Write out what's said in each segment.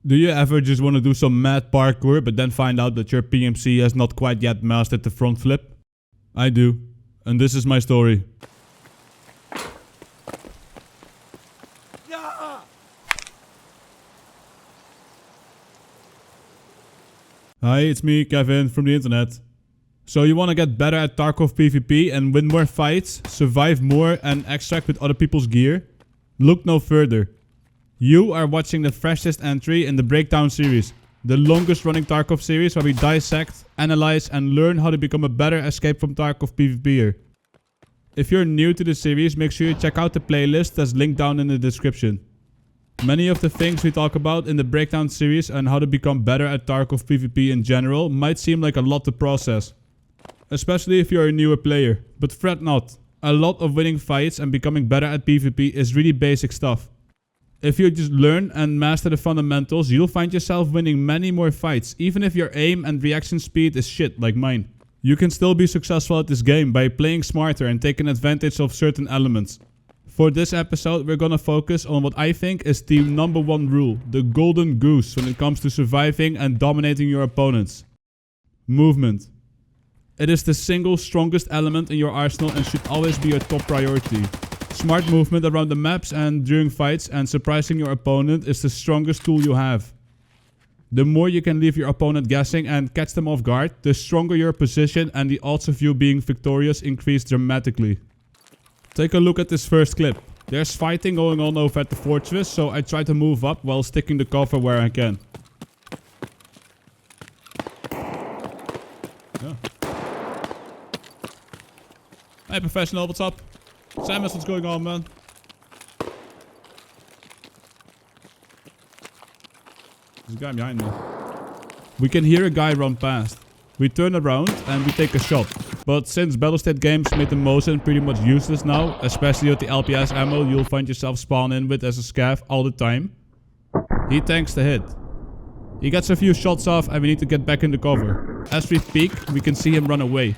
Do you ever just want to do some mad parkour but then find out that your PMC has not quite yet mastered the front flip? I do. And this is my story. Hi, it's me, Kevin, from the internet. So you want to get better at Tarkov PvP and win more fights, survive more and extract with other people's gear? Look no further. You are watching the freshest entry in the Breakdown series, the longest running Tarkov series where we dissect, analyze and learn how to become a better Escape from Tarkov PvPer. If you're new to the series, make sure you check out the playlist that's linked down in the description. Many of the things we talk about in the Breakdown series and how to become better at Tarkov PvP in general might seem like a lot to process. Especially if you're a newer player, but fret not. A lot of winning fights and becoming better at PvP is really basic stuff. If you just learn and master the fundamentals, you'll find yourself winning many more fights, even if your aim and reaction speed is shit like mine. You can still be successful at this game by playing smarter and taking advantage of certain elements. For this episode, we're gonna focus on what I think is the number one rule, the golden goose when it comes to surviving and dominating your opponents. Movement. It is the single strongest element in your arsenal and should always be your top priority. Smart movement around the maps and during fights and surprising your opponent is the strongest tool you have. The more you can leave your opponent guessing and catch them off guard, the stronger your position and the odds of you being victorious increase dramatically. Take a look at this first clip. There's fighting going on over at the fortress, so I try to move up while sticking to cover where I can. Yeah. Hey professional, what's up? Samus, what's going on, man? There's a guy behind me. We can hear a guy run past. We turn around and we take a shot. But since Battlestate Games made the motion pretty much useless now, especially with the LPS ammo you'll find yourself spawn in with as a scav all the time, he tanks the hit. He gets a few shots off and we need to get back into cover. As we peek, we can see him run away.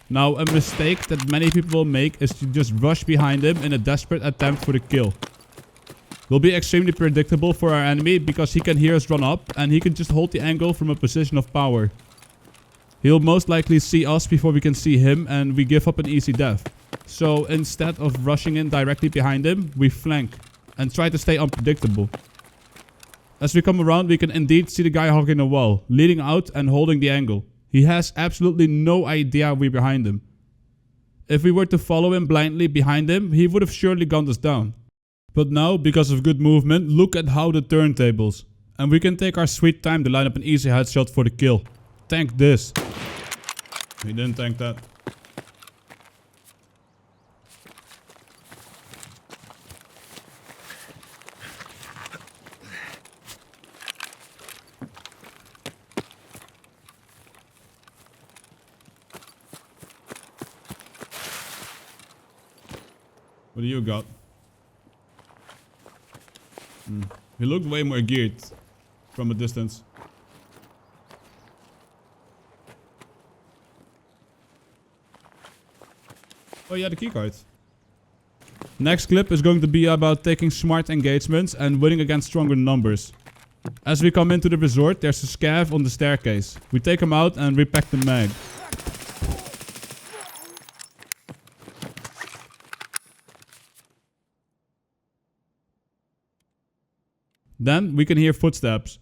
Now, a mistake that many people will make is to just rush behind him in a desperate attempt for the kill. Will be extremely predictable for our enemy because he can hear us run up and he can just hold the angle from a position of power. He'll most likely see us before we can see him and we give up an easy death. So instead of rushing in directly behind him, we flank and try to stay unpredictable. As we come around, we can indeed see the guy hogging the wall, leading out and holding the angle. He has absolutely no idea we're behind him. If we were to follow him blindly behind him, he would have surely gunned us down. But now, because of good movement, look at how the turntables. And we can take our sweet time to line up an easy headshot for the kill. Tank this. He didn't tank that. What do you got? He looked way more geared from a distance. Oh yeah, the keycard. Next clip is going to be about taking smart engagements and winning against stronger numbers. As we come into the resort, there's a scav on the staircase. We take him out and repack the mag. Then we can hear footsteps.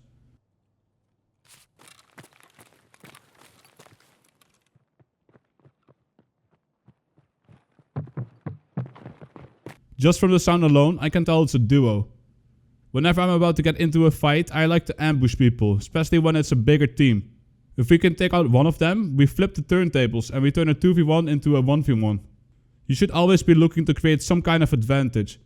Just from the sound alone, I can tell it's a duo. Whenever I'm about to get into a fight, I like to ambush people, especially when it's a bigger team. If we can take out one of them, we flip the turntables and we turn a 2v1 into a 1v1. You should always be looking to create some kind of advantage.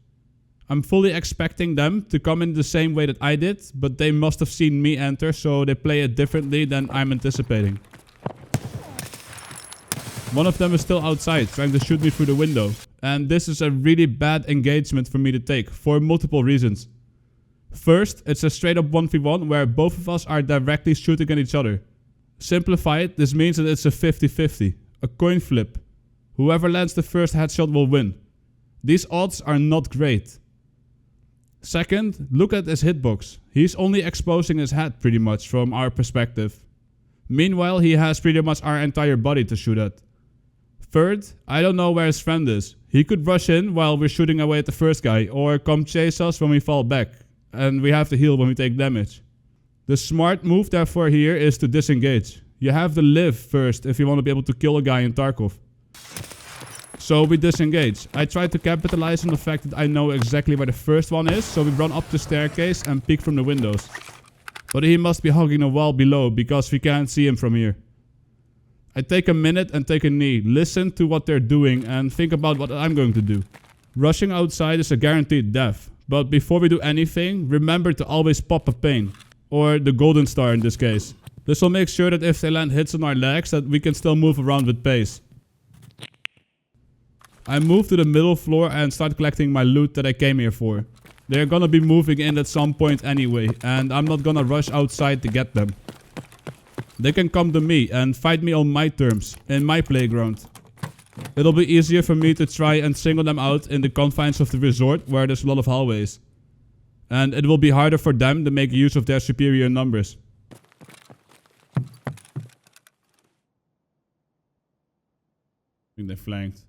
I'm fully expecting them to come in the same way that I did, but they must have seen me enter, so they play it differently than I'm anticipating. One of them is still outside, trying to shoot me through the window. And this is a really bad engagement for me to take, for multiple reasons. First, it's a straight up 1v1 where both of us are directly shooting at each other. Simplified, this means that it's a 50-50, a coin flip. Whoever lands the first headshot will win. These odds are not great. Second, look at his hitbox. He's only exposing his head pretty much from our perspective. Meanwhile, he has pretty much our entire body to shoot at. Third, I don't know where his friend is. He could rush in while we're shooting away at the first guy, or come chase us when we fall back, and we have to heal when we take damage. The smart move therefore here is to disengage. You have to live first if you want to be able to kill a guy in Tarkov. So we disengage. I try to capitalize on the fact that I know exactly where the first one is, so we run up the staircase and peek from the windows. But he must be hugging a wall below because we can't see him from here. I take a minute and take a knee, listen to what they're doing and think about what I'm going to do. Rushing outside is a guaranteed death, but before we do anything, remember to always pop a pain. Or the golden star in this case. This will make sure that if they land hits on our legs that we can still move around with pace. I move to the middle floor and start collecting my loot that I came here for. They're gonna be moving in at some point anyway, and I'm not gonna rush outside to get them. They can come to me and fight me on my terms, in my playground. It'll be easier for me to try and single them out in the confines of the resort where there's a lot of hallways. And it will be harder for them to make use of their superior numbers. I think they flanked.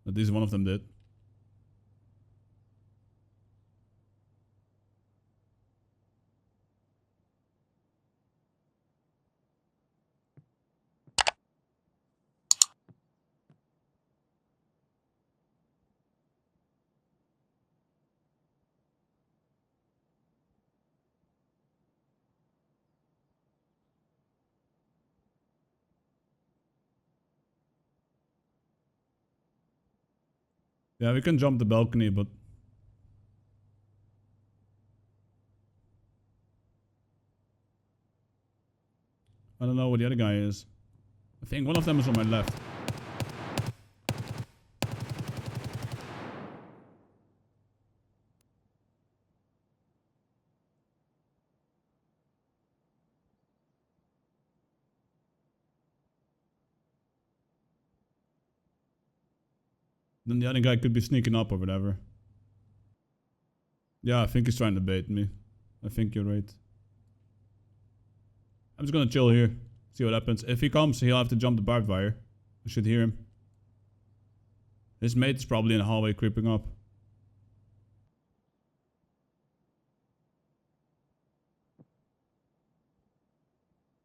At least one of them did. Yeah, we can jump the balcony, but... I don't know where the other guy is. I think one of them is on my left. Then the other guy could be sneaking up or whatever. Yeah, I think he's trying to bait me. I think you're right. I'm just gonna chill here. See what happens. If he comes, he'll have to jump the barbed wire. I should hear him. His mate is probably in the hallway creeping up.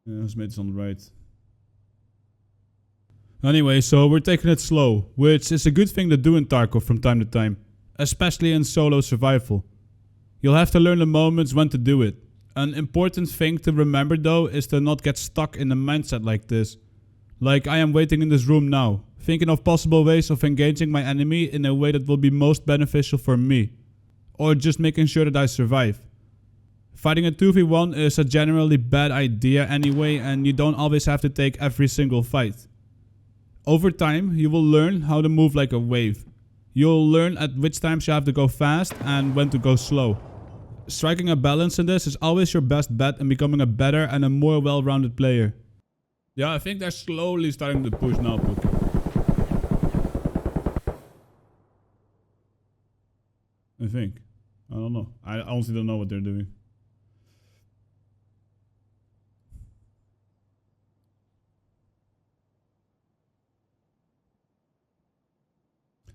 Yeah, his mate is on the right. Anyway, so we're taking it slow, which is a good thing to do in Tarkov from time to time, especially in solo survival. You'll have to learn the moments when to do it. An important thing to remember though is to not get stuck in a mindset like this. Like I am waiting in this room now, thinking of possible ways of engaging my enemy in a way that will be most beneficial for me. Or just making sure that I survive. Fighting a 2v1 is a generally bad idea anyway, and you don't always have to take every single fight. Over time, you will learn how to move like a wave. You'll learn at which times you have to go fast and when to go slow. Striking a balance in this is always your best bet in becoming a better and a more well-rounded player. Yeah, I think they're slowly starting to push now, Pook. I think. I don't know. I honestly don't know what they're doing.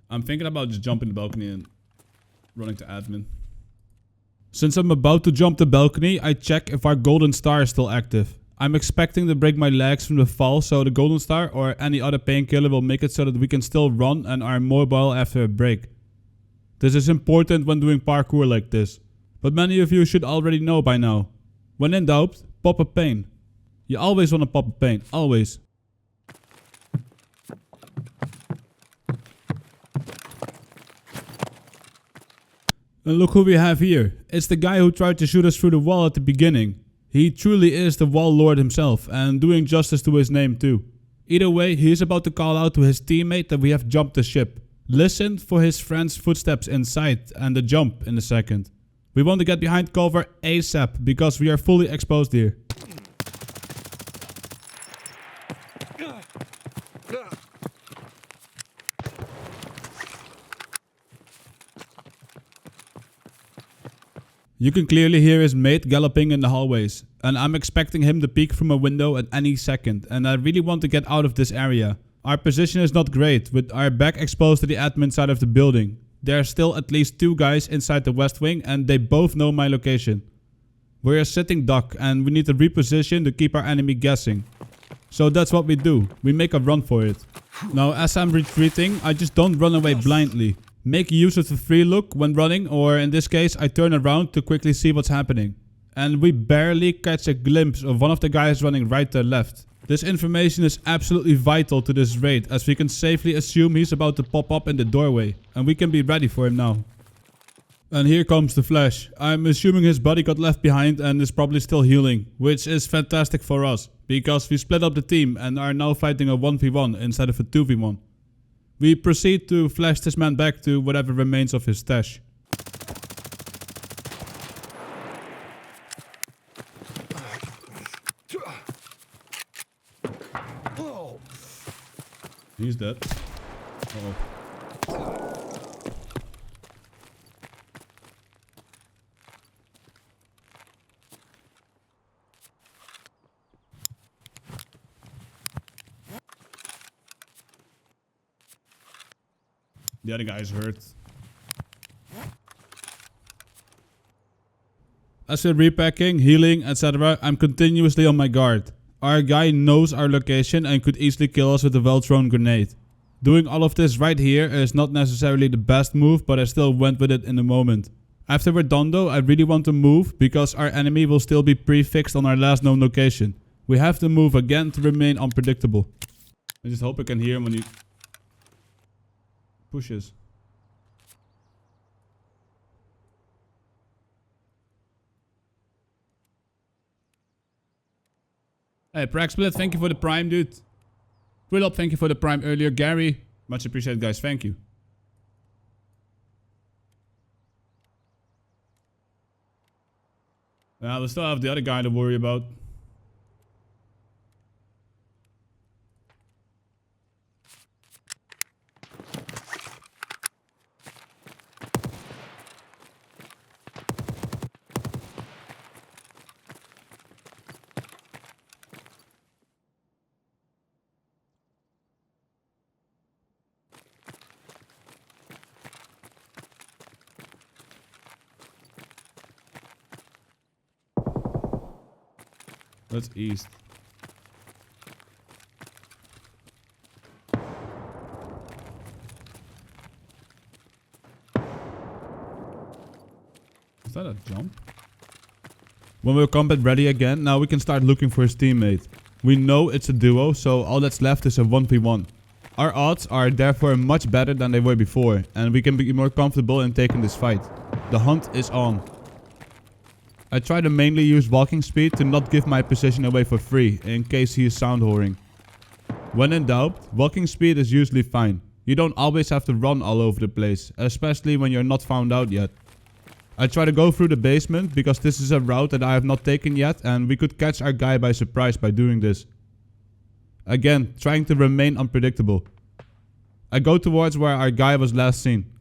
I'm thinking about just jumping the balcony and running to admin. Since I'm about to jump the balcony, I check if our golden star is still active. I'm expecting to break my legs from the fall, so the golden star or any other painkiller will make it so that we can still run and are mobile after a break. This is important when doing parkour like this, but many of you should already know by now. When in doubt, pop a pain. You always want to pop a pain, always. And look who we have here. It's the guy who tried to shoot us through the wall at the beginning. He truly is the wall lord himself and doing justice to his name too. Either way, he is about to call out to his teammate that we have jumped the ship. Listen for his friend's footsteps inside and the jump in a second. We want to get behind cover ASAP because we are fully exposed here. You can clearly hear his mate galloping in the hallways, and I'm expecting him to peek from a window at any second, and I really want to get out of this area. Our position is not great, with our back exposed to the admin side of the building. There are still at least 2 guys inside the west wing, and they both know my location. We're a sitting duck, and we need to reposition to keep our enemy guessing. So that's what we do. We make a run for it. Now, as I'm retreating, I just don't run away blindly. Make use of the free look when running, or in this case, I turn around to quickly see what's happening. And we barely catch a glimpse of one of the guys running right to left. This information is absolutely vital to this raid, as we can safely assume he's about to pop up in the doorway, and we can be ready for him now. And here comes the flash. I'm assuming his body got left behind and is probably still healing, which is fantastic for us, because we split up the team and are now fighting a 1v1 instead of a 2v1. We proceed to flash this man back to whatever remains of his stash. He's dead. Uh-oh. The other guy is hurt. As we're repacking, healing, etc., I'm continuously on my guard. Our guy knows our location and could easily kill us with a well-thrown grenade. Doing all of this right here is not necessarily the best move, but I still went with it in the moment. After we're done though, I really want to move because our enemy will still be prefixed on our last known location. We have to move again to remain unpredictable. I just hope I can hear him when he pushes. Hey, Praxplit, thank you for the prime, dude. Willop, thank you for the prime earlier. Gary, much appreciated, guys. Thank you. We still have the other guy to worry about. That's east. Is that a jump? When we're combat ready again, now we can start looking for his teammate. We know it's a duo, so all that's left is a 1v1. Our odds are therefore much better than they were before, and we can be more comfortable in taking this fight. The hunt is on. I try to mainly use walking speed to not give my position away for free, in case he is sound whoring. When in doubt, walking speed is usually fine. You don't always have to run all over the place, especially when you're not found out yet. I try to go through the basement, because this is a route that I have not taken yet, and we could catch our guy by surprise by doing this. Again, trying to remain unpredictable. I go towards where our guy was last seen.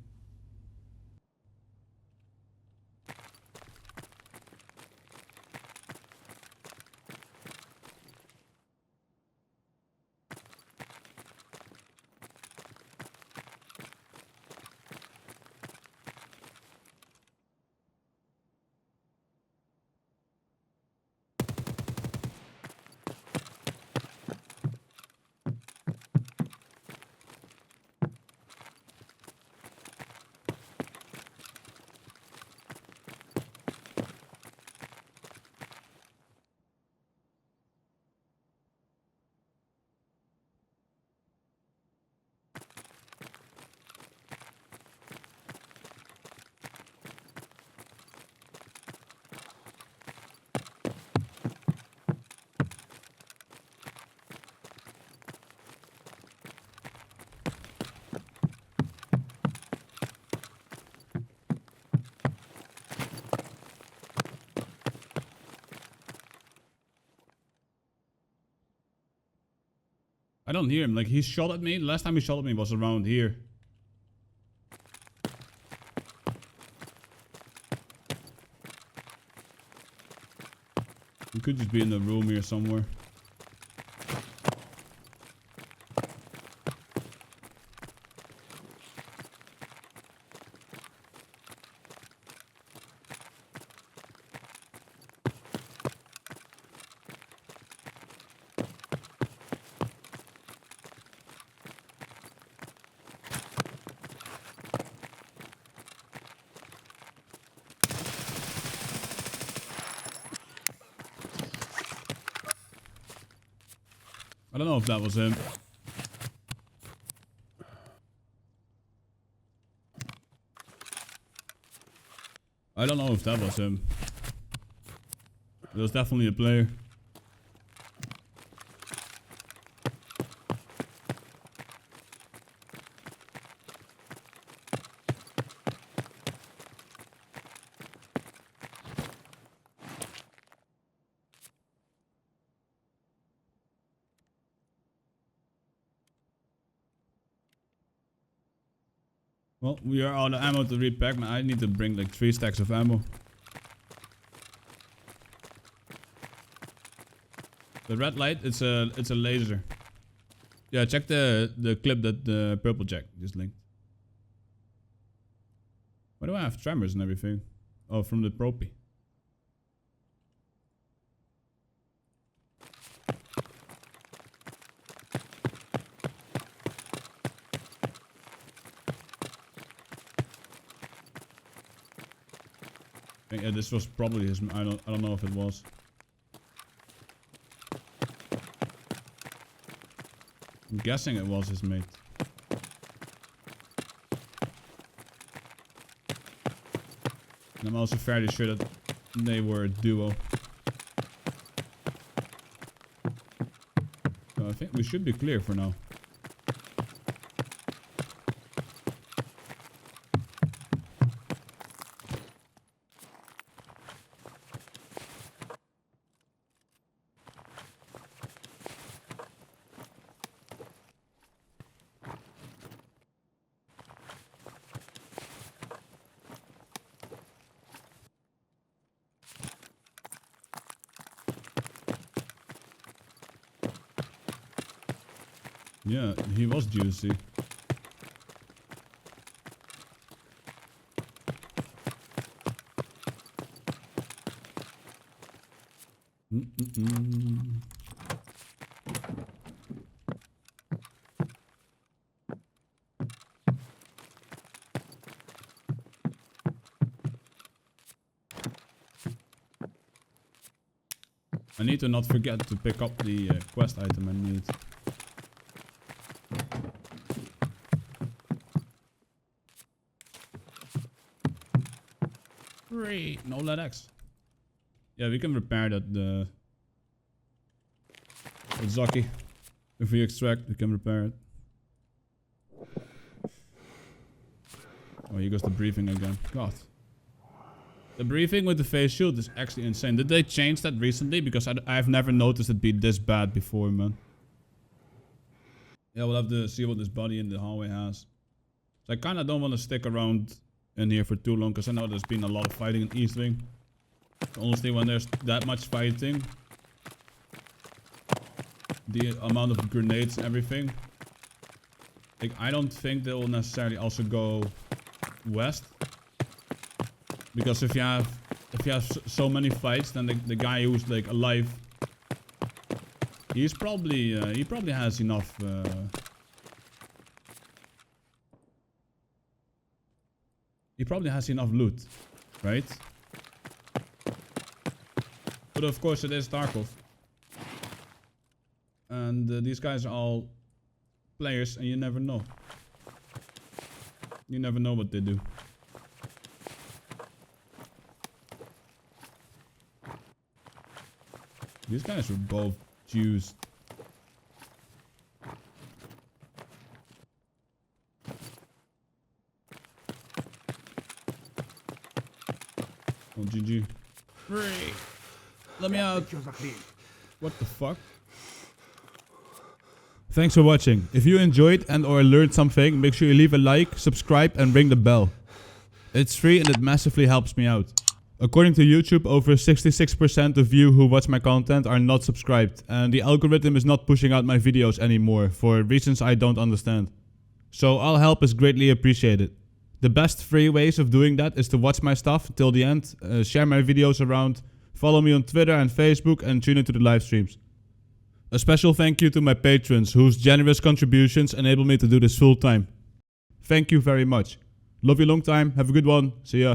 I don't hear him. Like, he shot at me. The last time he shot at me was around here. We could just be in the room here somewhere. I don't know if that was him. I don't know if that was him. It was definitely a player. Well, we are out of ammo to repack, man. I need to bring like 3 stacks of ammo. The red light, it's a laser. Yeah, check the clip that the purple jack just linked. Why do I have tremors and everything? Oh, from the propy. Yeah, this was probably his. I don't know if it was. I'm guessing it was his mate. And I'm also fairly sure that they were a duo. So I think we should be clear for now. Yeah, he was juicy. I need to not forget to pick up the quest item I need. Great, no lead X. Yeah, we can repair that with Zaki. If we extract, we can repair it. Oh, here goes the briefing again. God. The briefing with the face shield is actually insane. Did they change that recently? Because I've never noticed it be this bad before, man. Yeah, we'll have to see what this body in the hallway has. So I kind of don't want to stick around in here for too long, because I know there's been a lot of fighting in East Wing. Honestly, when there's that much fighting, the amount of grenades and everything, like, I don't think they will necessarily also go west, because if you have so many fights, then the guy who's like alive, he's probably he probably has enough. He probably has enough loot, right? But of course it is Tarkov. And these guys are all players, and you never know. You never know what they do. These guys were both Jews. Oh, GG. Great. Let me out. What the fuck? Thanks for watching. If you enjoyed and or learned something, make sure you leave a like, subscribe and ring the bell. It's free and it massively helps me out. According to YouTube, over 66% of you who watch my content are not subscribed, and the algorithm is not pushing out my videos anymore for reasons I don't understand. So all help is greatly appreciated. The best free ways of doing that is to watch my stuff till the end, share my videos around, follow me on Twitter and Facebook, and tune into the live streams. A special thank you to my patrons whose generous contributions enable me to do this full time. Thank you very much. Love you long time, have a good one, see ya.